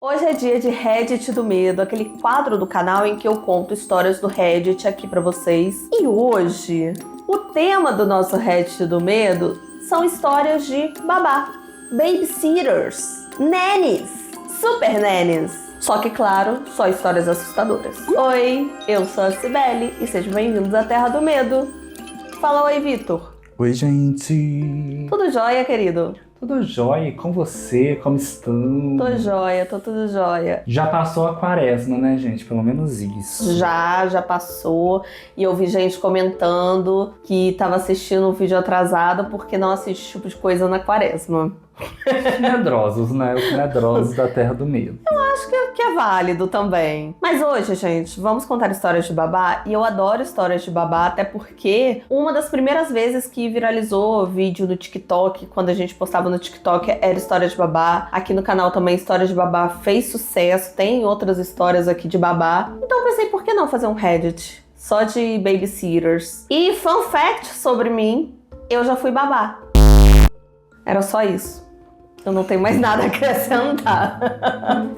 Hoje é dia de Reddit do Medo, aquele quadro do canal em que eu conto histórias do Reddit aqui pra vocês. E hoje, o tema do nosso Reddit do Medo são histórias de babá, babysitters, nannies, super nannies. Só que, claro, só histórias assustadoras. Oi, eu sou a Cibele e sejam bem-vindos à Terra do Medo. Fala oi, Vitor. Oi, gente! Tudo jóia, querido? Tudo jóia? E com você? Como estão? Tô jóia, tô tudo jóia. Já passou a quaresma, né, gente? Pelo menos isso. Já passou. E eu vi gente comentando que tava assistindo um vídeo atrasado porque não assiste esse tipo de coisa na quaresma. Os medrosos, né? Os medrosos da Terra do Medo. Acho que é válido também. Mas hoje, gente, vamos contar histórias de babá. E eu adoro histórias de babá, até porque uma das primeiras vezes que viralizou vídeo no TikTok, quando a gente postava no TikTok, era história de babá. Aqui no canal também, história de babá fez sucesso. Tem outras histórias aqui de babá. Então eu pensei, por que não fazer um Reddit só de babysitters? E fun fact sobre mim, eu já fui babá. Era só isso. Eu não tenho mais nada a acrescentar.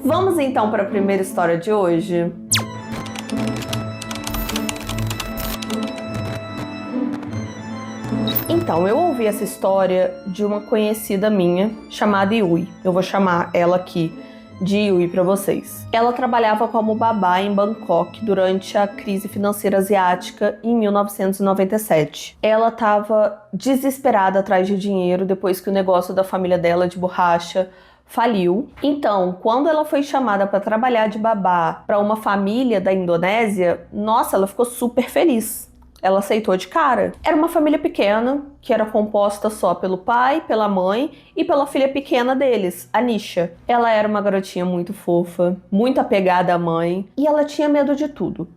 Vamos então para a primeira história de hoje. Então, eu ouvi essa história de uma conhecida minha chamada Yui. Eu vou chamar ela aqui de Yui para vocês. Ela trabalhava como babá em Bangkok durante a crise financeira asiática em 1997. Ela estava desesperada atrás de dinheiro depois que o negócio da família dela de borracha faliu. Então, quando ela foi chamada para trabalhar de babá para uma família da Indonésia, nossa, ela ficou super feliz. Ela aceitou de cara. Era uma família pequena, que era composta só pelo pai, pela mãe e pela filha pequena deles, a Nisha. Ela era uma garotinha muito fofa, muito apegada à mãe, e ela tinha medo de tudo,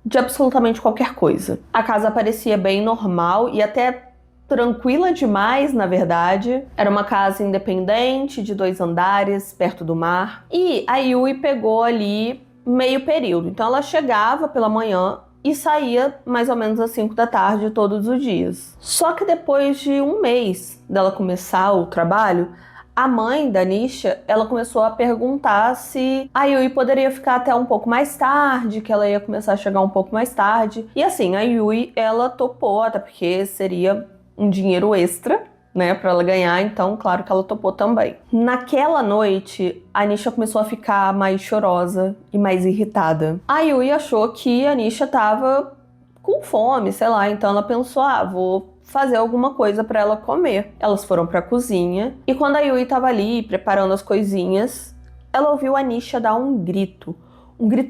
de absolutamente qualquer coisa. A casa parecia bem normal e até tranquila demais, na verdade. Era uma casa independente, de 2 andares, perto do mar. E a Yui pegou ali meio período. Então ela chegava pela manhã e saía mais ou menos às 5 da tarde todos os dias. Só que depois de um mês dela começar o trabalho, a mãe da Nisha, ela começou a perguntar se a Yui poderia ficar até um pouco mais tarde, que ela ia começar a chegar um pouco mais tarde. E assim, a Yui, ela topou, até porque seria um dinheiro extra, né, pra ela ganhar, então claro que ela topou também. Naquela noite, a Nisha começou a ficar mais chorosa e mais irritada. A Yui achou que a Nisha tava com fome, sei lá, então ela pensou, vou fazer alguma coisa pra ela comer. Elas foram pra cozinha e quando a Yui tava ali preparando as coisinhas, ela ouviu a Nisha dar um grito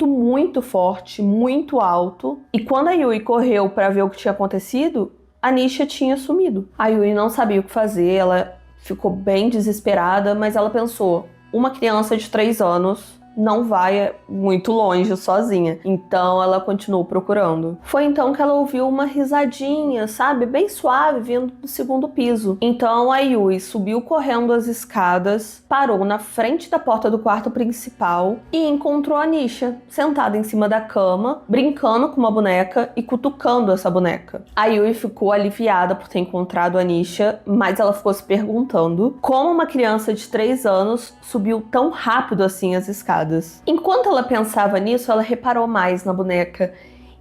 muito forte, muito alto, e quando a Yui correu pra ver o que tinha acontecido, a Nisha tinha sumido. A Yui não sabia o que fazer, ela ficou bem desesperada, mas ela pensou, uma criança de 3 anos não vai muito longe sozinha. Então ela continuou procurando. Foi então que ela ouviu uma risadinha, sabe? Bem suave, vindo do 2º piso. Então a Yui subiu correndo as escadas, parou na frente da porta do quarto principal e encontrou a Nisha sentada em cima da cama, brincando com uma boneca e cutucando essa boneca. A Yui ficou aliviada por ter encontrado a Nisha, mas ela ficou se perguntando como uma criança de 3 anos subiu tão rápido assim as escadas. Enquanto ela pensava nisso, ela reparou mais na boneca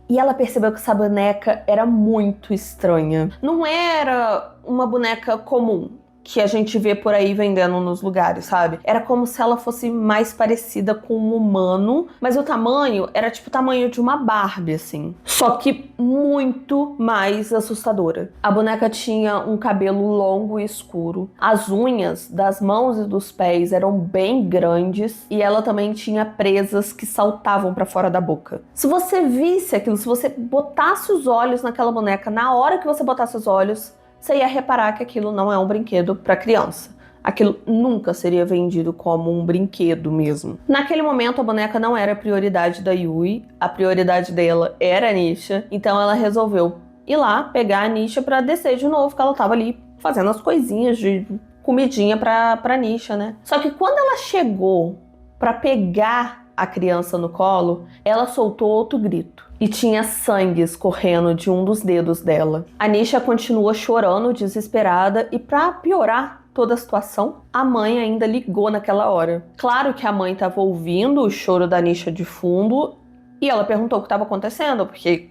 e ela percebeu que essa boneca era muito estranha. Não era uma boneca comum que a gente vê por aí vendendo nos lugares, sabe? Era como se ela fosse mais parecida com um humano, mas o tamanho era tipo o tamanho de uma Barbie, assim. Só que muito mais assustadora. A boneca tinha um cabelo longo e escuro. As unhas das mãos e dos pés eram bem grandes e ela também tinha presas que saltavam pra fora da boca. Se você visse aquilo, se você botasse os olhos naquela boneca, na hora que você botasse os olhos, você ia reparar que aquilo não é um brinquedo para criança. Aquilo nunca seria vendido como um brinquedo mesmo. Naquele momento, a boneca não era a prioridade da Yui, a prioridade dela era a Nisha, então ela resolveu ir lá pegar a Nisha para descer de novo, que ela tava ali fazendo as coisinhas de comidinha pra Nisha, né? Só que quando ela chegou para pegar a criança no colo, ela soltou outro grito. E tinha sangue escorrendo de um dos dedos dela. A Nisha continua chorando, desesperada, e pra piorar, toda a situação, a mãe ainda ligou naquela hora. Claro que a mãe estava ouvindo o choro da Nisha de fundo e ela perguntou o que estava acontecendo, porque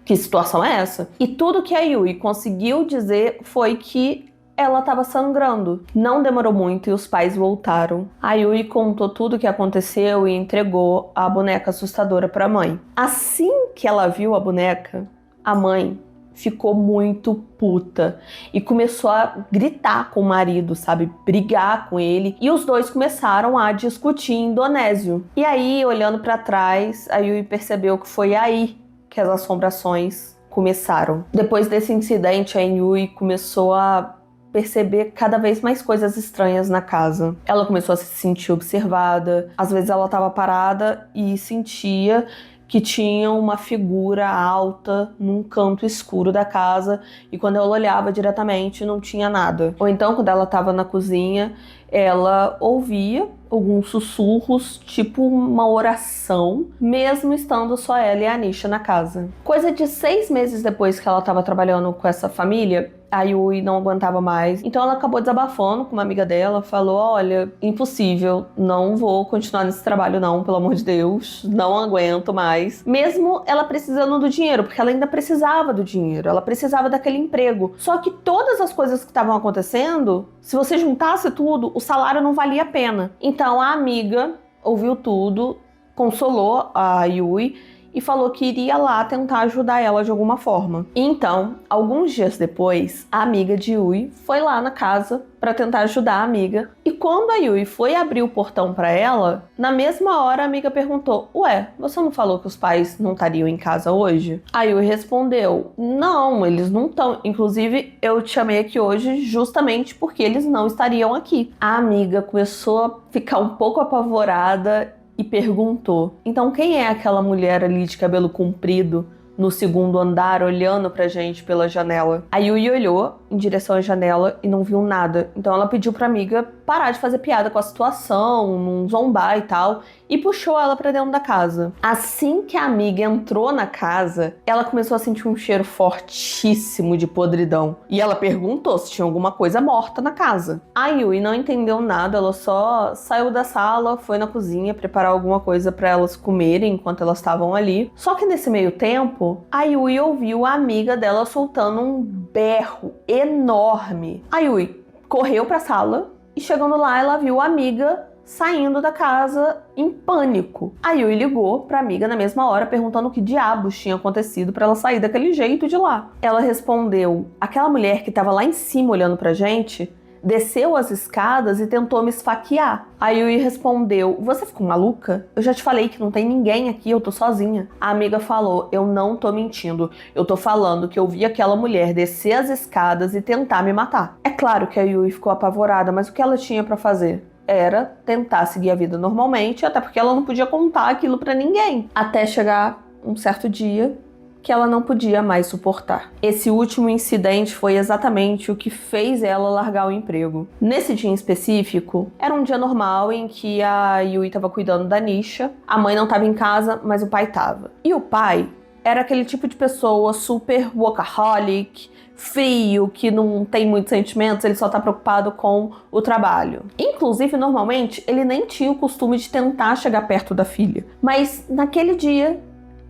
que situação é essa? E tudo que a Yui conseguiu dizer foi que ela estava sangrando. Não demorou muito e os pais voltaram. A Yui contou tudo o que aconteceu e entregou a boneca assustadora para a mãe. Assim que ela viu a boneca, a mãe ficou muito puta e começou a gritar com o marido, sabe? Brigar com ele. E os dois começaram a discutir em indonésio. E aí, olhando para trás, a Yui percebeu que foi aí que as assombrações começaram. Depois desse incidente, a Yui começou a perceber cada vez mais coisas estranhas na casa. Ela começou a se sentir observada. Às vezes ela estava parada e sentia que tinha uma figura alta num canto escuro da casa e quando ela olhava diretamente não tinha nada. Ou então, quando ela estava na cozinha, ela ouvia alguns sussurros, tipo uma oração, mesmo estando só ela e a Nisha na casa. Coisa de 6 meses depois que ela estava trabalhando com essa família, a Yui não aguentava mais. Então ela acabou desabafando com uma amiga dela, falou: olha, impossível, não vou continuar nesse trabalho não, pelo amor de Deus, não aguento mais. Mesmo ela precisando do dinheiro, porque ela ainda precisava do dinheiro, ela precisava daquele emprego. Só que todas as coisas que estavam acontecendo, se você juntasse tudo, o salário não valia a pena. Então a amiga ouviu tudo, consolou a Yui e falou que iria lá tentar ajudar ela de alguma forma. Então, alguns dias depois, a amiga de Yui foi lá na casa para tentar ajudar a amiga. E quando a Yui foi abrir o portão para ela, na mesma hora a amiga perguntou: ué, você não falou que os pais não estariam em casa hoje? A Yui respondeu: não, eles não estão. Inclusive, eu te chamei aqui hoje justamente porque eles não estariam aqui. A amiga começou a ficar um pouco apavorada e perguntou: então quem é aquela mulher ali de cabelo comprido no segundo andar olhando pra gente pela janela? A Yui olhou em direção à janela e não viu nada. Então ela pediu pra amiga parar de fazer piada com a situação, não zombar e tal, e puxou ela pra dentro da casa. Assim que a amiga entrou na casa, ela começou a sentir um cheiro fortíssimo de podridão. E ela perguntou se tinha alguma coisa morta na casa. A Yui não entendeu nada, ela só saiu da sala, foi na cozinha preparar alguma coisa pra elas comerem enquanto elas estavam ali. Só que nesse meio tempo, a Yui ouviu a amiga dela soltando um berro enorme. A Yui correu pra sala e chegando lá ela viu a amiga saindo da casa em pânico. A Yui ligou pra amiga na mesma hora perguntando o que diabos tinha acontecido pra ela sair daquele jeito de lá. Ela respondeu: aquela mulher que tava lá em cima olhando pra gente desceu as escadas e tentou me esfaquear. A Yui respondeu: você ficou maluca? Eu já te falei que não tem ninguém aqui, eu tô sozinha. A amiga falou: eu não tô mentindo, eu tô falando que eu vi aquela mulher descer as escadas e tentar me matar. É claro que a Yui ficou apavorada, mas o que ela tinha pra fazer? Era tentar seguir a vida normalmente, até porque ela não podia contar aquilo pra ninguém. Até chegar um certo dia que ela não podia mais suportar. Esse último incidente foi exatamente o que fez ela largar o emprego. Nesse dia em específico, era um dia normal em que a Yui estava cuidando da Nisha, a mãe não estava em casa, mas o pai estava. E o pai era aquele tipo de pessoa super workaholic, frio, que não tem muitos sentimentos, ele só tá preocupado com o trabalho. Inclusive, normalmente, ele nem tinha o costume de tentar chegar perto da filha. Mas naquele dia,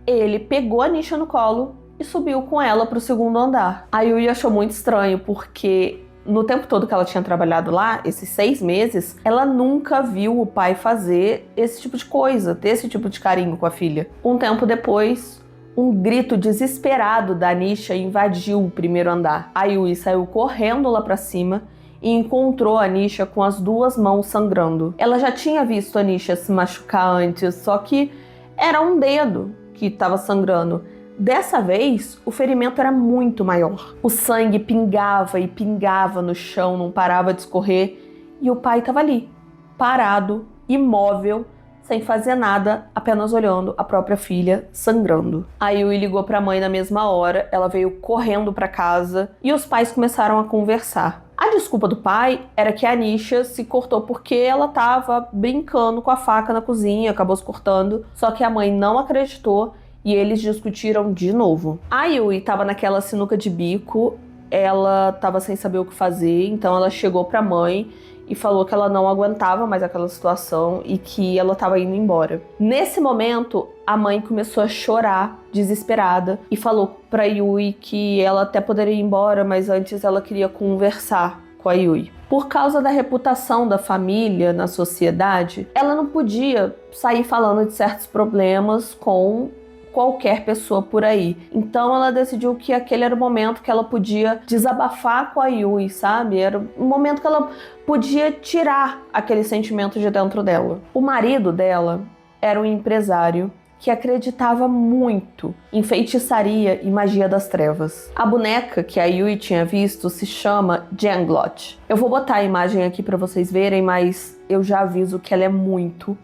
ele pegou a Nisha no colo e subiu com ela pro segundo andar. A Yui achou muito estranho, porque no tempo todo que ela tinha trabalhado lá, esses 6 meses, ela nunca viu o pai fazer esse tipo de coisa, ter esse tipo de carinho com a filha. Um tempo depois, um grito desesperado da Nisha invadiu o primeiro andar. A Yui saiu correndo lá pra cima e encontrou a Nisha com as 2 mãos sangrando. Ela já tinha visto a Nisha se machucar antes, só que era um dedo que estava sangrando. Dessa vez, o ferimento era muito maior. O sangue pingava e pingava no chão, não parava de escorrer, e o pai estava ali, parado, imóvel, sem fazer nada, apenas olhando a própria filha sangrando. A Yui ligou para a mãe na mesma hora, ela veio correndo para casa e os pais começaram a conversar. A desculpa do pai era que a Nisha se cortou porque ela estava brincando com a faca na cozinha, acabou se cortando, só que a mãe não acreditou e eles discutiram de novo. A Yui estava naquela sinuca de bico, ela estava sem saber o que fazer, então ela chegou pra mãe e falou que ela não aguentava mais aquela situação e que ela estava indo embora. Nesse momento, a mãe começou a chorar, desesperada, e falou pra Yui que ela até poderia ir embora, mas antes ela queria conversar com a Yui. Por causa da reputação da família na sociedade, ela não podia sair falando de certos problemas com qualquer pessoa por aí. Então ela decidiu que aquele era o momento que ela podia desabafar com a Yui, sabe? Era um momento que ela podia tirar aquele sentimento de dentro dela. O marido dela era um empresário que acreditava muito em feitiçaria e magia das trevas. A boneca que a Yui tinha visto se chama Janglot. Eu vou botar a imagem aqui para vocês verem, mas eu já aviso que ela é muito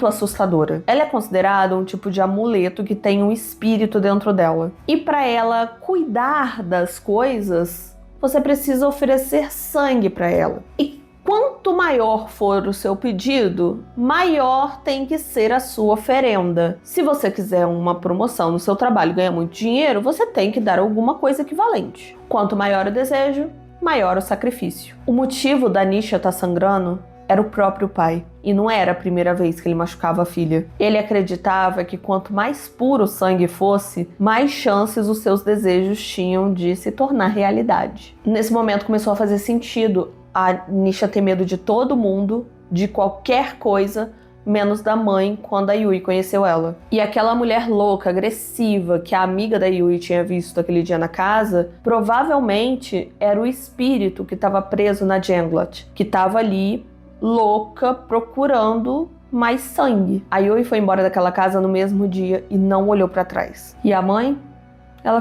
assustadora. Ela é considerada um tipo de amuleto que tem um espírito dentro dela. E para ela cuidar das coisas, você precisa oferecer sangue para ela. E quanto maior for o seu pedido, maior tem que ser a sua oferenda. Se você quiser uma promoção no seu trabalho e ganhar muito dinheiro, você tem que dar alguma coisa equivalente. Quanto maior o desejo, maior o sacrifício. O motivo da Nisha estar sangrando era o próprio pai. E não era a primeira vez que ele machucava a filha. Ele acreditava que quanto mais puro o sangue fosse, mais chances os seus desejos tinham de se tornar realidade. Nesse momento começou a fazer sentido a Nisha ter medo de todo mundo, de qualquer coisa, menos da mãe quando a Yui conheceu ela. E aquela mulher louca, agressiva, que a amiga da Yui tinha visto aquele dia na casa, provavelmente era o espírito que estava preso na Janglot, que estava ali louca, procurando mais sangue. A Yui foi embora daquela casa no mesmo dia e não olhou para trás. E a mãe? Ela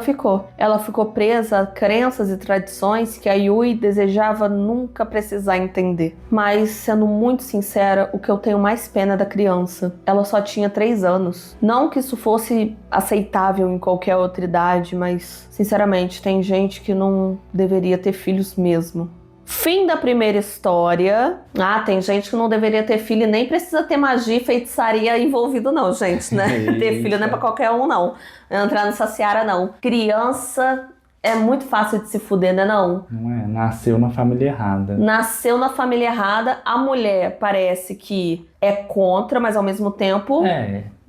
ficou presa a crenças e tradições que a Yui desejava nunca precisar entender. Mas, sendo muito sincera, o que eu tenho mais pena é da criança. Ela só tinha 3 anos. Não que isso fosse aceitável em qualquer outra idade, mas, sinceramente, tem gente que não deveria ter filhos mesmo. Fim da primeira história. Ah, tem gente que não deveria ter filho e nem precisa ter magia e feitiçaria envolvido não, gente, né? Ter filho não é pra qualquer um, não. Entrar nessa seara, não. Criança é muito fácil de se fuder, né, não? Não é? Nasceu na família errada. Nasceu na família errada. A mulher parece que é contra, mas ao mesmo tempo...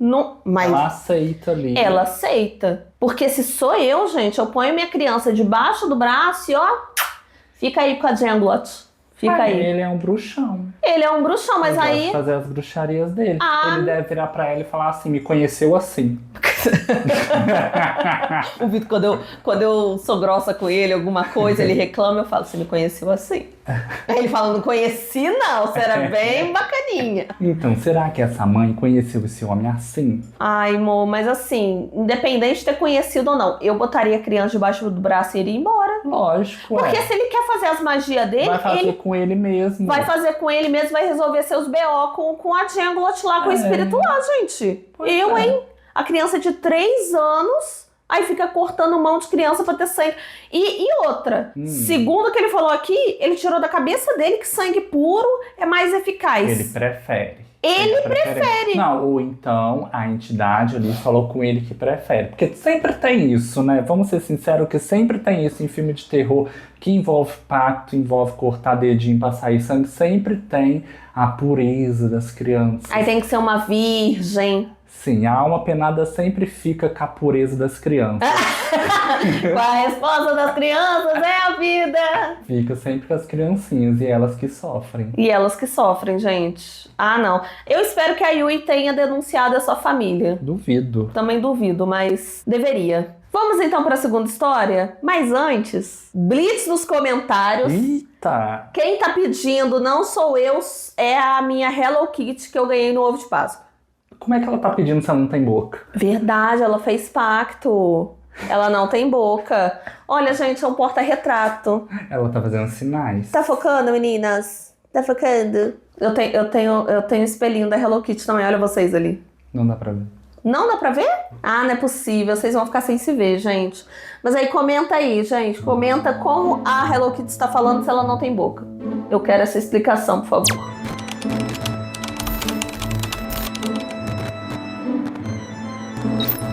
Não, mas ela aceita ali. Ela aceita. Porque se sou eu, gente, eu ponho minha criança debaixo do braço e ó... Fica aí com a Janglot. Fica aí. Ele é um bruxão. Ele é um bruxão, mas ele aí... Ele fazer as bruxarias dele. Ele deve virar pra ela e falar assim, me conheceu assim. O Vitor, quando eu sou grossa com ele, alguma coisa, ele reclama, eu falo, você me conheceu assim? Aí ele fala, não conheci não, você era bem bacaninha. Então, será que essa mãe conheceu esse homem assim? Ai, amor, mas assim, independente de ter conhecido ou não, eu botaria a criança debaixo do braço e iria embora. Lógico, Porque se ele quer fazer as magias dele, vai fazer com ele mesmo. Vai fazer com ele mesmo, vai resolver seus BO com a Janglot lá, com o espírito lá, gente. Hein? A criança de 3 anos, aí fica cortando mão de criança pra ter sangue. E outra, segundo o que ele falou aqui, ele tirou da cabeça dele que sangue puro é mais eficaz. Ele prefere. Ele prefere. Não, ou então a entidade ali falou com ele que prefere. Porque sempre tem isso, né? Vamos ser sinceros que sempre tem isso em filme de terror que envolve pacto, envolve cortar dedinho pra sair sangue. Sempre tem a pureza das crianças. Aí tem que ser uma virgem. Sim, a alma penada sempre fica com a pureza das crianças. A resposta das crianças é a vida. Fica sempre com as criancinhas e elas que sofrem. E elas que sofrem, gente. Ah, não. Eu espero que a Yui tenha denunciado a sua família. Duvido. Também duvido, mas deveria. Vamos então para a segunda história? Mas antes, blitz nos comentários. Eita! Quem tá pedindo não sou eu, é a minha Hello Kitty que eu ganhei no ovo de Páscoa. Como é que ela tá pedindo se ela não tem boca? Verdade, ela fez pacto. Ela não tem boca. Olha, gente, é um porta-retrato. Ela tá fazendo sinais. Tá focando, meninas? Tá focando? Eu tenho espelhinho da Hello Kitty também, olha vocês ali. Não dá pra ver. Não dá pra ver? Ah, não é possível, vocês vão ficar sem se ver, gente. Mas aí comenta aí, gente. Comenta como a Hello Kitty está falando se ela não tem boca. Eu quero essa explicação, por favor.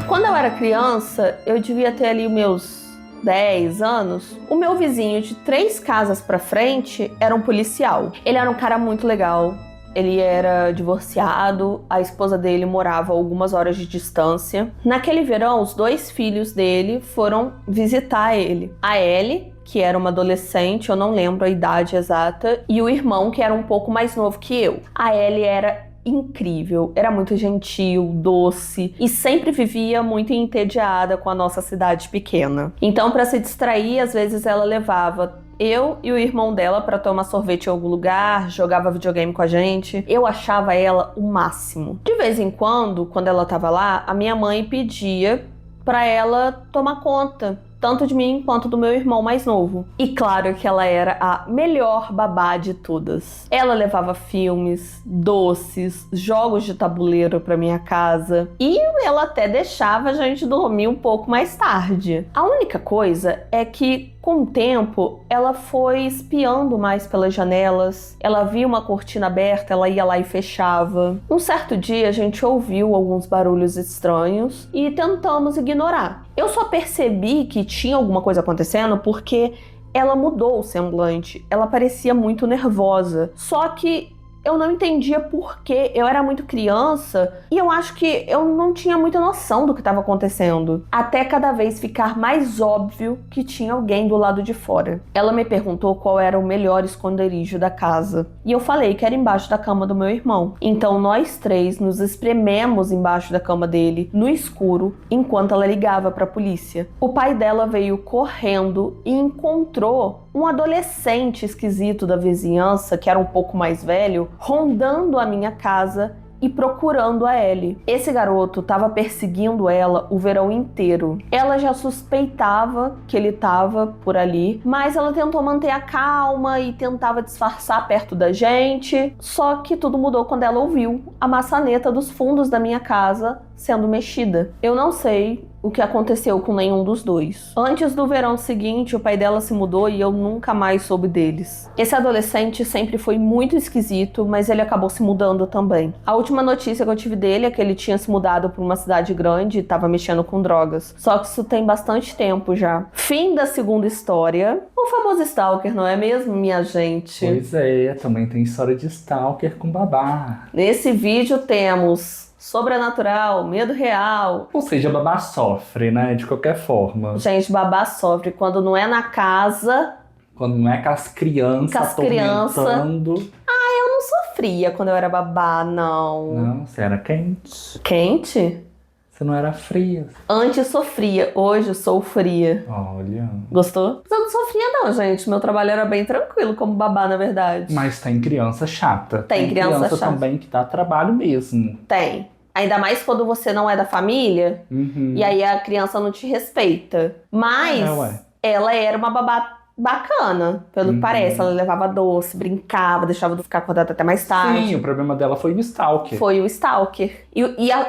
Quando eu era criança, eu devia ter ali meus 10 anos, o meu vizinho de 3 casas pra frente era um policial. Ele era um cara muito legal. Ele era divorciado, a esposa dele morava a algumas horas de distância. Naquele verão, os 2 filhos dele foram visitar ele. A Ellie, que era uma adolescente, eu não lembro a idade exata, e o irmão, que era um pouco mais novo que eu. A Ellie era incrível, era muito gentil, doce e sempre vivia muito entediada com a nossa cidade pequena. Então, para se distrair, às vezes ela levava eu e o irmão dela para tomar sorvete em algum lugar, jogava videogame com a gente. Eu achava ela o máximo. De vez em quando ela tava lá, a minha mãe pedia para ela tomar conta, tanto de mim quanto do meu irmão mais novo. E claro que ela era a melhor babá de todas. Ela levava filmes, doces, jogos de tabuleiro pra minha casa. E ela até deixava a gente dormir um pouco mais tarde. A única coisa é que, com o tempo, ela foi espiando mais pelas janelas. Ela via uma cortina aberta, ela ia lá e fechava. Um certo dia, a gente ouviu alguns barulhos estranhos e tentamos ignorar. Eu só percebi que tinha alguma coisa acontecendo porque ela mudou o semblante. Ela parecia muito nervosa. Só que eu não entendia por quê. Eu era muito criança e eu acho que eu não tinha muita noção do que estava acontecendo. Até cada vez ficar mais óbvio que tinha alguém do lado de fora. Ela me perguntou qual era o melhor esconderijo da casa. E eu falei que era embaixo da cama do meu irmão. Então nós 3 nos esprememos embaixo da cama dele, no escuro, enquanto ela ligava para a polícia. O pai dela veio correndo e encontrou um adolescente esquisito da vizinhança, que era um pouco mais velho, rondando a minha casa e procurando a Ellie. Esse garoto estava perseguindo ela o verão inteiro. Ela já suspeitava que ele estava por ali, mas ela tentou manter a calma e tentava disfarçar perto da gente. Só que tudo mudou quando ela ouviu a maçaneta dos fundos da minha casa sendo mexida. Eu não sei o que aconteceu com nenhum dos 2. Antes do verão seguinte, o pai dela se mudou e eu nunca mais soube deles. Esse adolescente sempre foi muito esquisito, mas ele acabou se mudando também. A última notícia que eu tive dele é que ele tinha se mudado para uma cidade grande e estava mexendo com drogas. Só que isso tem bastante tempo já. Fim da segunda história. O famoso stalker, não é mesmo, minha gente? Pois é, também tem história de stalker com babá. Nesse vídeo temos sobrenatural, medo real. Ou seja, babá sofre, né? De qualquer forma. Gente, babá sofre quando não é na casa. Quando não é com as crianças atormentando. Eu não sofria quando eu era babá, não. Não, você era quente. Quente? Você não era fria. Antes sofria, hoje eu sou fria. Olha. Gostou? Mas eu não sofria não, gente. Meu trabalho era bem tranquilo como babá, na verdade. Mas tem criança chata. Tem criança chata. Também que dá trabalho mesmo. Tem. Ainda mais quando você não é da família. Uhum. E aí a criança não te respeita. Mas ela era uma babá bacana, pelo que parece. Ela levava doce, brincava, deixava eu ficar acordada até mais tarde. Sim, o problema dela foi o stalker. Foi o stalker.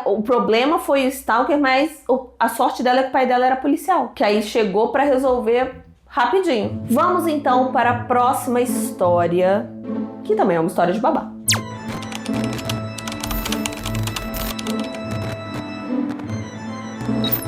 O problema foi o stalker, mas a sorte dela é que o pai dela era policial. Que aí chegou pra resolver rapidinho. Vamos então para a próxima história, que também é uma história de babá.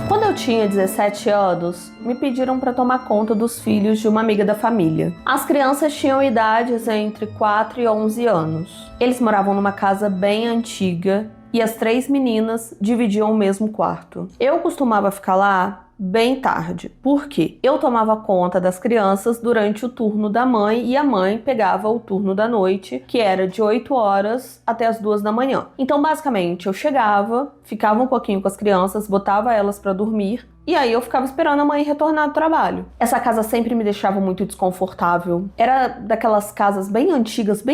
Quando eu tinha 17 anos, me pediram para tomar conta dos filhos de uma amiga da família. As crianças tinham idades entre 4 e 11 anos. Eles moravam numa casa bem antiga e as 3 meninas dividiam o mesmo quarto. Eu costumava ficar lá bem tarde, porque eu tomava conta das crianças durante o turno da mãe e a mãe pegava o turno da noite, que era de 8 horas até as 2 da manhã. Então, basicamente, eu chegava, ficava um pouquinho com as crianças, botava elas para dormir, e aí eu ficava esperando a mãe retornar do trabalho. Essa casa sempre me deixava muito desconfortável. Era daquelas casas bem antigas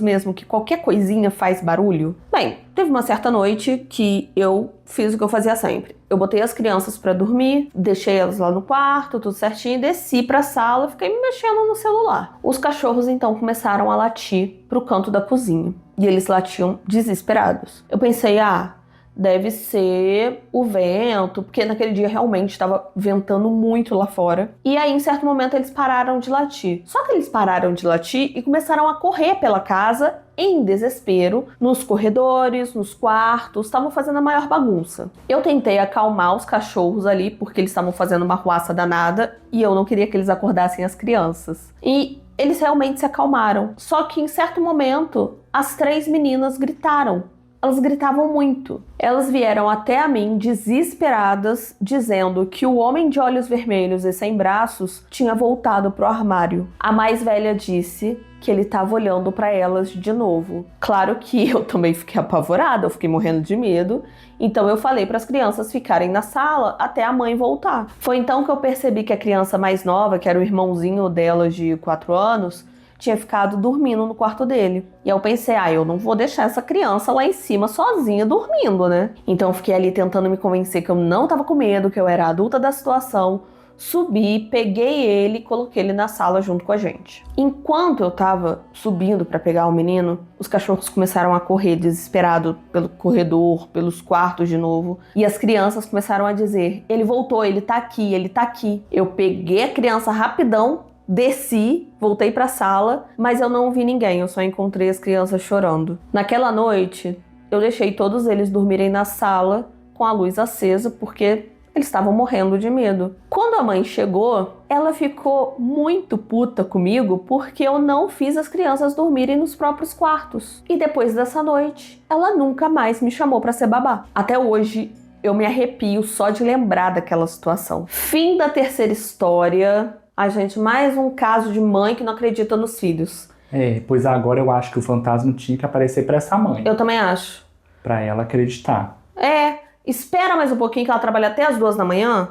mesmo, que qualquer coisinha faz barulho. Bem, teve uma certa noite que eu fiz o que eu fazia sempre. Eu botei as crianças pra dormir, deixei elas lá no quarto, tudo certinho, desci pra sala, fiquei me mexendo no celular. Os cachorros então começaram a latir pro canto da cozinha. E eles latiam desesperados. Eu pensei, deve ser o vento, porque naquele dia realmente estava ventando muito lá fora. E aí, em certo momento, eles pararam de latir. Só que eles pararam de latir e começaram a correr pela casa em desespero, nos corredores, nos quartos, estavam fazendo a maior bagunça. Eu tentei acalmar os cachorros ali, porque eles estavam fazendo uma ruaça danada, e eu não queria que eles acordassem as crianças. E eles realmente se acalmaram. Só que em certo momento, as 3 meninas gritaram. Elas gritavam muito. Elas vieram até a mim desesperadas, dizendo que o homem de olhos vermelhos e sem braços tinha voltado pro armário. A mais velha disse que ele estava olhando para elas de novo. Claro que eu também fiquei apavorada, eu fiquei morrendo de medo. Então eu falei para as crianças ficarem na sala até a mãe voltar. Foi então que eu percebi que a criança mais nova, que era o irmãozinho delas de 4 anos, tinha ficado dormindo no quarto dele. E eu pensei, eu não vou deixar essa criança lá em cima sozinha dormindo, né? Então eu fiquei ali tentando me convencer que eu não tava com medo, que eu era adulta da situação. Subi, peguei ele e coloquei ele na sala junto com a gente. Enquanto eu tava subindo para pegar o menino, os cachorros começaram a correr desesperado pelo corredor, pelos quartos de novo. E as crianças começaram a dizer, ele voltou, ele tá aqui, ele tá aqui. Eu peguei a criança rapidão, desci, voltei pra sala, mas eu não vi ninguém, eu só encontrei as crianças chorando. Naquela noite, eu deixei todos eles dormirem na sala com a luz acesa, porque eles estavam morrendo de medo. Quando a mãe chegou, ela ficou muito puta comigo porque eu não fiz as crianças dormirem nos próprios quartos. E depois dessa noite, ela nunca mais me chamou pra ser babá. Até hoje, eu me arrepio só de lembrar daquela situação. Fim da terceira história. Ai, gente, mais um caso de mãe que não acredita nos filhos. Pois agora eu acho que o fantasma tinha que aparecer pra essa mãe. Eu também acho. Pra ela acreditar. Espera mais um pouquinho que ela trabalha até as 2 da manhã.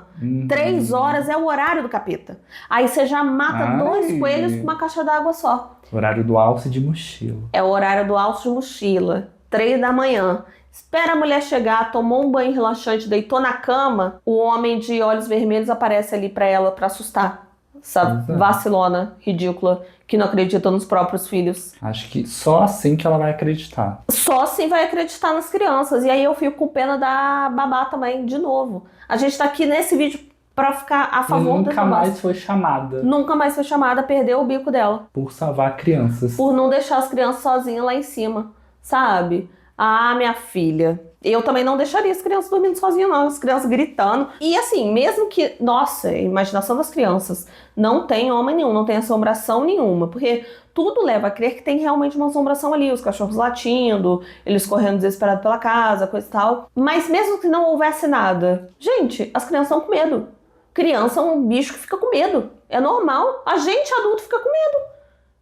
3 horas é o horário do capeta. Aí você já mata 2 coelhos com uma caixa d'água só. Horário do alce de mochila. É o horário do alce de mochila. 3 da manhã. Espera a mulher chegar, tomou um banho relaxante, deitou na cama. O homem de olhos vermelhos aparece ali pra ela pra assustar. Essa vacilona ridícula que não acredita nos próprios filhos. Acho que só assim que ela vai acreditar. Só assim vai acreditar nas crianças. E aí eu fico com pena da babá também, de novo. A gente tá aqui nesse vídeo pra ficar a favor das babás. Nunca mais foi chamada. Nunca mais foi chamada, perdeu o bico dela. Por salvar crianças. Por não deixar as crianças sozinhas lá em cima, sabe? Ah, minha filha, eu também não deixaria as crianças dormindo sozinhas, não. As crianças gritando. E assim, mesmo que, nossa, a imaginação das crianças não tem homem nenhum, não tem assombração nenhuma. Porque tudo leva a crer que tem realmente uma assombração ali. Os cachorros latindo, eles correndo desesperados pela casa, coisa e tal. Mas mesmo que não houvesse nada, gente, as crianças estão com medo. Criança é um bicho que fica com medo. É normal. A gente adulto fica com medo.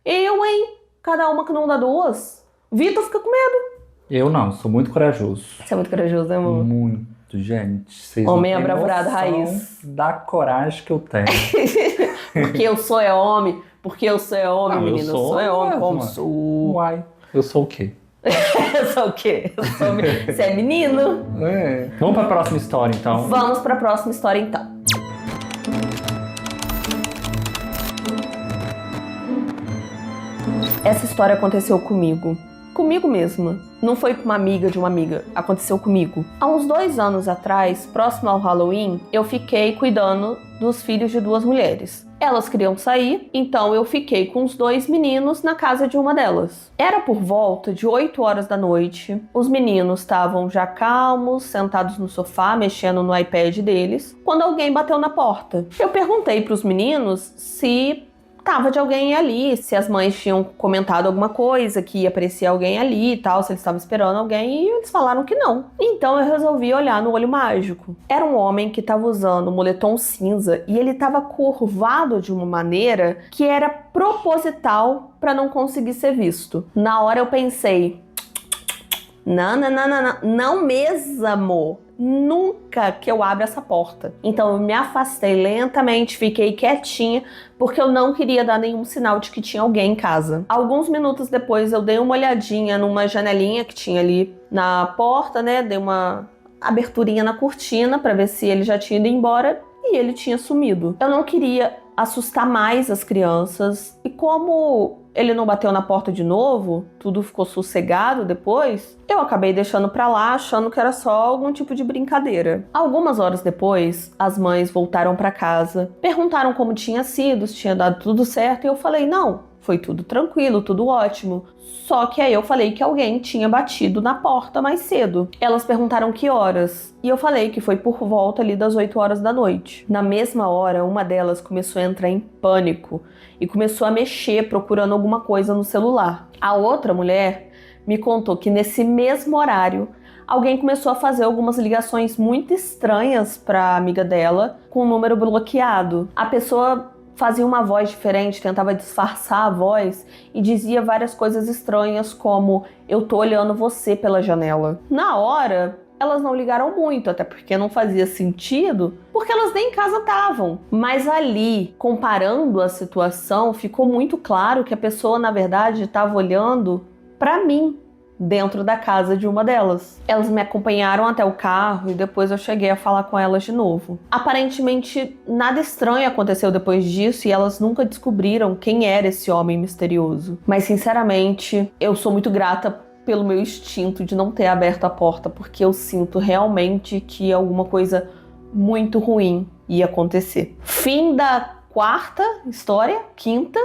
Eu, hein? Cada uma que não dá 2. Vitor fica com medo. Eu não, sou muito corajoso. Você é muito corajoso, né, amor? Muito, gente. Vocês homem não têm abravurado noção raiz. Da coragem que eu tenho. Porque eu sou homem. Porque eu sou homem, menina. Eu sou homem como sou. Uai, eu sou o quê? Eu sou o quê? Você é menino? Vamos pra próxima história, então. Vamos pra próxima história, então. Essa história aconteceu comigo. Comigo mesma. Não foi com uma amiga de uma amiga. Aconteceu comigo. Há uns 2 anos atrás, próximo ao Halloween, eu fiquei cuidando dos filhos de 2 mulheres. Elas queriam sair, então eu fiquei com os 2 meninos na casa de uma delas. Era por volta de 8 horas da noite. Os meninos estavam já calmos, sentados no sofá, mexendo no iPad deles, quando alguém bateu na porta. Eu perguntei para os meninos se tava de alguém ali, se as mães tinham comentado alguma coisa, que ia aparecer alguém ali e tal, se eles estavam esperando alguém, e eles falaram que não. Então eu resolvi olhar no olho mágico. Era um homem que tava usando um moletom cinza e ele tava curvado de uma maneira que era proposital para não conseguir ser visto. Na hora eu pensei, não mesmo. Nunca que eu abra essa porta. Então eu me afastei lentamente, fiquei quietinha, porque eu não queria dar nenhum sinal de que tinha alguém em casa. Alguns minutos depois eu dei uma olhadinha numa janelinha que tinha ali na porta, né? Dei uma aberturinha na cortina para ver se ele já tinha ido embora e ele tinha sumido. Eu não queria assustar mais as crianças e como ele não bateu na porta de novo, tudo ficou sossegado depois, eu acabei deixando pra lá achando que era só algum tipo de brincadeira. Algumas horas depois, as mães voltaram pra casa, perguntaram como tinha sido, se tinha dado tudo certo, e eu falei, não, Foi tudo tranquilo, tudo ótimo. Só que aí eu falei que alguém tinha batido na porta mais cedo. Elas perguntaram que horas. E eu falei que foi por volta ali das 8 horas da noite. Na mesma hora, uma delas começou a entrar em pânico e começou a mexer procurando alguma coisa no celular. A outra mulher me contou que nesse mesmo horário, alguém começou a fazer algumas ligações muito estranhas para a amiga dela com o número bloqueado. A pessoa fazia uma voz diferente, tentava disfarçar a voz e dizia várias coisas estranhas como "eu tô olhando você pela janela". Na hora, elas não ligaram muito, até porque não fazia sentido, porque elas nem em casa estavam. Mas ali, comparando a situação, ficou muito claro que a pessoa, na verdade, estava olhando para mim, dentro da casa de uma delas. Elas me acompanharam até o carro e depois eu cheguei a falar com elas de novo. Aparentemente, nada estranho aconteceu depois disso e elas nunca descobriram quem era esse homem misterioso. Mas, sinceramente, eu sou muito grata pelo meu instinto de não ter aberto a porta, porque eu sinto realmente que alguma coisa muito ruim ia acontecer. Fim da quarta história, quinta,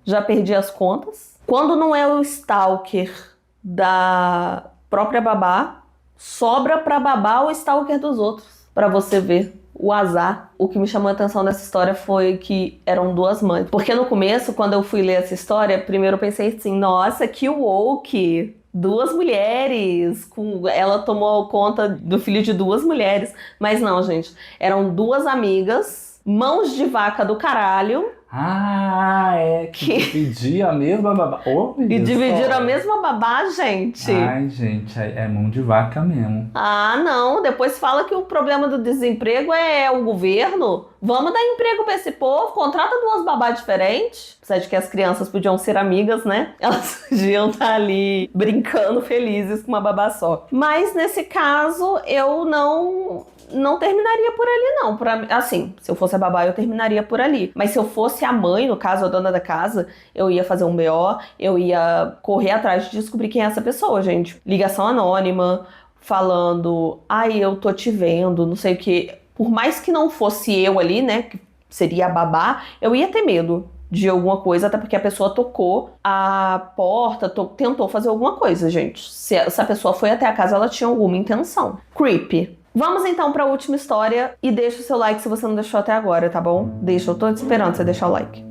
já perdi as contas. Quando não é o stalker da própria babá, sobra pra babá o stalker dos outros, pra você ver o azar. O que me chamou a atenção nessa história foi que eram duas mães, porque no começo, quando eu fui ler essa história, primeiro eu pensei assim, nossa, que woke, duas mulheres, ela tomou conta do filho de duas mulheres, mas não, gente, eram duas amigas, mãos de vaca do caralho. Ah, é que dividia a mesma babá. Oh, e dividiram a mesma babá, gente. Ai, gente, é mão de vaca mesmo. Ah, não. Depois fala que o problema do desemprego é o governo. Vamos dar emprego pra esse povo. Contrata duas babás diferentes. Apesar de que as crianças podiam ser amigas, né? Elas podiam estar ali brincando felizes com uma babá só. Mas nesse caso, eu não terminaria por ali, não. Assim, se eu fosse a babá, eu terminaria por ali. Mas se eu fosse a mãe, no caso, a dona da casa, eu ia fazer um BO, eu ia correr atrás de descobrir quem é essa pessoa, gente. Ligação anônima, falando, ai, eu tô te vendo, não sei o quê. Por mais que não fosse eu ali, né, que seria a babá, eu ia ter medo de alguma coisa, até porque a pessoa tocou a porta, tentou fazer alguma coisa, gente. Se essa pessoa foi até a casa, ela tinha alguma intenção. Creepy. Vamos então para a última história e deixa o seu like se você não deixou até agora, tá bom? Deixa, eu tô te esperando você deixar o like.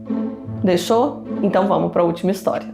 Deixou? Então vamos para a última história.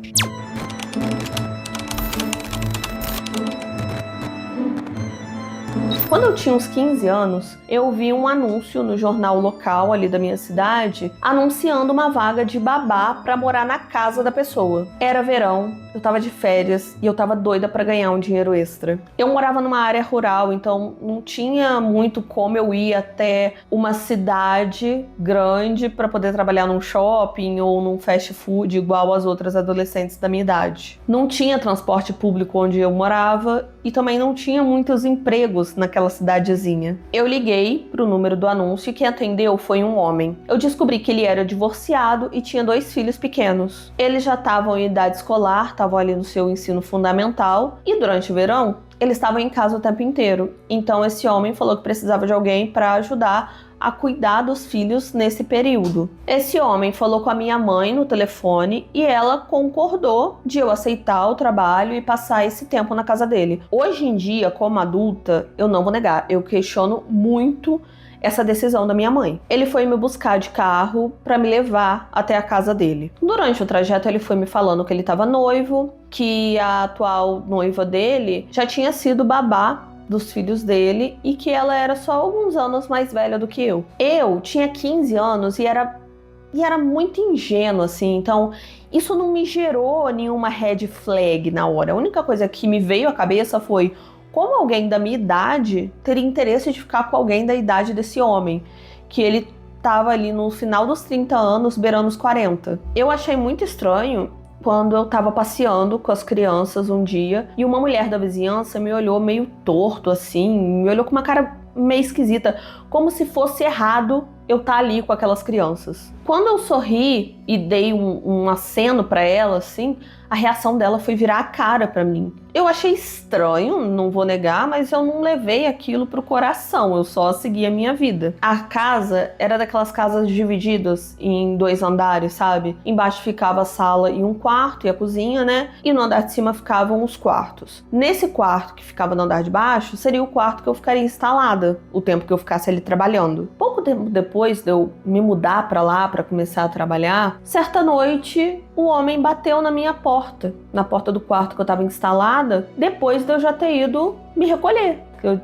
Quando eu tinha uns 15 anos, eu vi um anúncio no jornal local ali da minha cidade, anunciando uma vaga de babá pra morar na casa da pessoa. Era verão, eu tava de férias e eu tava doida pra ganhar um dinheiro extra. Eu morava numa área rural, então não tinha muito como eu ir até uma cidade grande pra poder trabalhar num shopping ou num fast food igual as outras adolescentes da minha idade. Não tinha transporte público onde eu morava e também não tinha muitos empregos naquela cidadezinha. Eu liguei pro número do anúncio e quem atendeu foi um homem. Eu descobri que ele era divorciado e tinha 2 filhos pequenos. Eles já estavam em idade escolar, estavam ali no seu ensino fundamental e durante o verão eles estavam em casa o tempo inteiro. Então esse homem falou que precisava de alguém para ajudar a cuidar dos filhos nesse período. Esse homem falou com a minha mãe no telefone e ela concordou de eu aceitar o trabalho e passar esse tempo na casa dele. Hoje em dia, como adulta, eu não vou negar, eu questiono muito essa decisão da minha mãe. Ele foi me buscar de carro para me levar até a casa dele. Durante o trajeto ele foi me falando que ele estava noivo, que a atual noiva dele já tinha sido babá dos filhos dele e que ela era só alguns anos mais velha do que eu. Eu tinha 15 anos e era muito ingênua, assim, então isso não me gerou nenhuma red flag na hora. A única coisa que me veio à cabeça foi como alguém da minha idade teria interesse de ficar com alguém da idade desse homem, que ele estava ali no final dos 30 anos, beirando os 40. Eu achei muito estranho quando eu tava passeando com as crianças um dia e uma mulher da vizinhança me olhou meio torto assim, me olhou com uma cara meio esquisita, como se fosse errado eu estar ali com aquelas crianças. Quando eu sorri e dei um aceno pra ela, assim, a reação dela foi virar a cara pra mim. Eu achei estranho, não vou negar, mas eu não levei aquilo pro coração, eu só segui a minha vida. A casa era daquelas casas divididas em 2 andares, sabe? Embaixo ficava a sala e um quarto e a cozinha, né? E no andar de cima ficavam os quartos. Nesse quarto que ficava no andar de baixo, seria o quarto que eu ficaria instalada o tempo que eu ficasse ali trabalhando. Pouco tempo depois de eu me mudar pra lá, pra começar a trabalhar, certa noite o homem bateu na minha porta, na porta do quarto que eu estava instalada, depois de eu já ter ido me recolher. Eu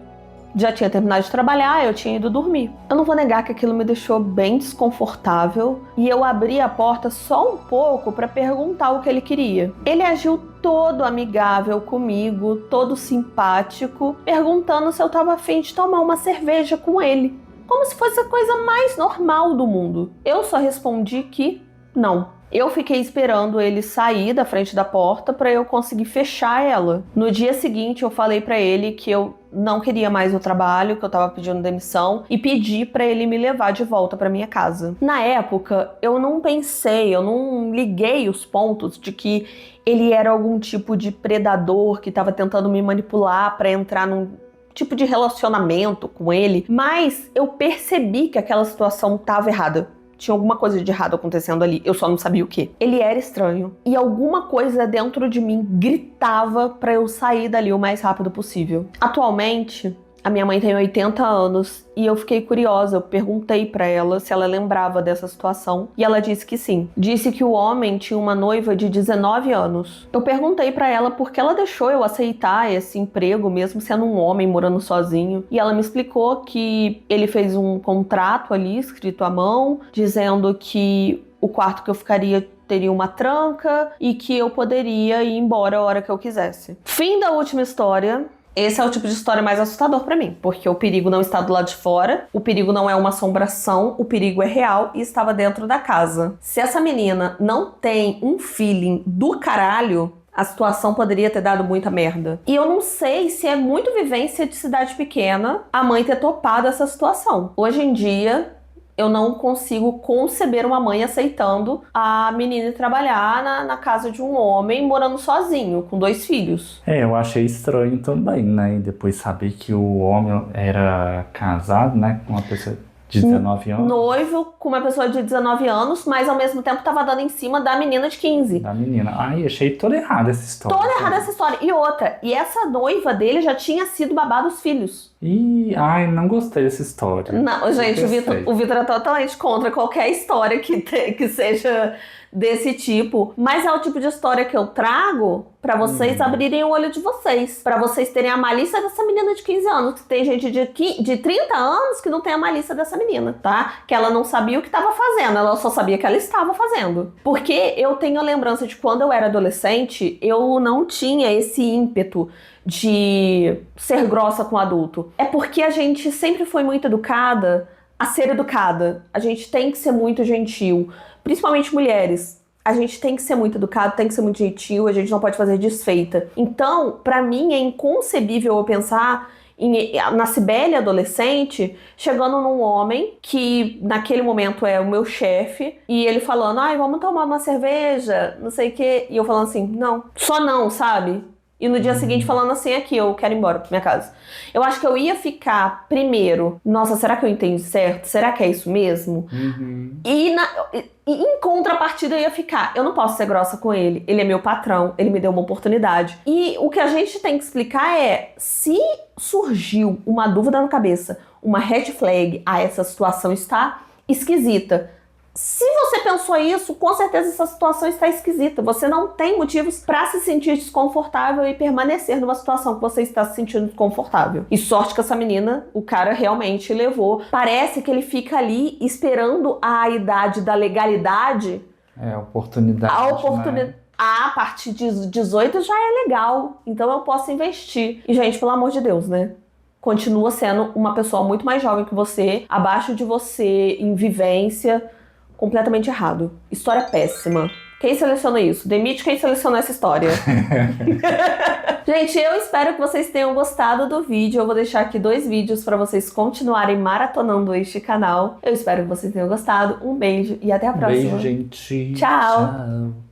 já tinha terminado de trabalhar, eu tinha ido dormir. Eu não vou negar que aquilo me deixou bem desconfortável e eu abri a porta só um pouco para perguntar o que ele queria. Ele agiu todo amigável comigo, todo simpático, perguntando se eu estava a fim de tomar uma cerveja com ele, como se fosse a coisa mais normal do mundo. Eu só respondi que não. Eu fiquei esperando ele sair da frente da porta para eu conseguir fechar ela. No dia seguinte, eu falei para ele que eu não queria mais o trabalho, que eu tava pedindo demissão e pedi para ele me levar de volta para minha casa. Na época, eu não pensei, eu não liguei os pontos de que ele era algum tipo de predador que estava tentando me manipular para entrar num tipo de relacionamento com ele, mas eu percebi que aquela situação estava errada. Tinha alguma coisa de errado acontecendo ali, eu só não sabia o que. Ele era estranho e alguma coisa dentro de mim gritava pra eu sair dali o mais rápido possível. Atualmente, a minha mãe tem 80 anos e eu fiquei curiosa, eu perguntei pra ela se ela lembrava dessa situação e ela disse que sim. Disse que o homem tinha uma noiva de 19 anos. Eu perguntei pra ela por que ela deixou eu aceitar esse emprego mesmo sendo um homem morando sozinho e ela me explicou que ele fez um contrato ali escrito à mão dizendo que o quarto que eu ficaria teria uma tranca e que eu poderia ir embora a hora que eu quisesse. Fim da última história. Esse é o tipo de história mais assustador pra mim, porque o perigo não está do lado de fora, o perigo não é uma assombração, o perigo é real e estava dentro da casa. Se essa menina não tem um feeling do caralho, a situação poderia ter dado muita merda. E eu não sei se é muito vivência de cidade pequena a mãe ter topado essa situação. Hoje em dia, eu não consigo conceber uma mãe aceitando a menina ir trabalhar na casa de um homem morando sozinho, com 2 filhos. Eu achei estranho também, né? E depois saber que o homem era casado, né? Com uma pessoa de 19 anos. Noivo com uma pessoa de 19 anos, mas ao mesmo tempo tava dando em cima da menina de 15. Da menina. Ai, achei toda errada essa história. Toda errada essa história. E outra, e essa noiva dele já tinha sido babá dos filhos. Ai, não gostei dessa história. Não, gente, o Vitor é totalmente contra qualquer história que seja desse tipo. Mas é o tipo de história que eu trago pra vocês abrirem o olho de vocês. Pra vocês terem a malícia dessa menina de 15 anos. Que tem gente de 30 anos que não tem a malícia dessa menina, tá? Que ela não sabia o que estava fazendo, ela só sabia que ela estava fazendo. Porque eu tenho a lembrança de quando eu era adolescente, eu não tinha esse ímpeto de ser grossa com o adulto. É porque a gente sempre foi muito educada a ser educada. A gente tem que ser muito gentil. Principalmente mulheres. A gente tem que ser muito educado, tem que ser muito gentil, a gente não pode fazer desfeita. Então, pra mim, é inconcebível eu pensar na Cibele adolescente, chegando num homem que naquele momento é o meu chefe, e ele falando, ai, vamos tomar uma cerveja, não sei o quê. E eu falando assim, não, só não, sabe? E no dia seguinte falando assim, aqui, eu quero ir embora pra minha casa. Eu acho que eu ia ficar primeiro, nossa, será que eu entendi certo? Será que é isso mesmo? E em contrapartida eu ia ficar, eu não posso ser grossa com ele, ele é meu patrão, ele me deu uma oportunidade. E o que a gente tem que explicar é, se surgiu uma dúvida na cabeça, uma red flag, essa situação está esquisita. Se você pensou isso, com certeza essa situação está esquisita. Você não tem motivos para se sentir desconfortável e permanecer numa situação que você está se sentindo desconfortável. E sorte que essa menina, o cara realmente levou. Parece que ele fica ali esperando a idade da legalidade. A oportunidade. A oportunidade. Né? A partir de 18 já é legal. Então eu posso investir. E, gente, pelo amor de Deus, né? Continua sendo uma pessoa muito mais jovem que você, abaixo de você, em vivência. Completamente errado. História péssima. Quem seleciona isso? Demite quem selecionou essa história. Gente, eu espero que vocês tenham gostado do vídeo. Eu vou deixar aqui 2 vídeos para vocês continuarem maratonando este canal. Eu espero que vocês tenham gostado. Um beijo e até a próxima. Beijo, gente. Tchau. Tchau.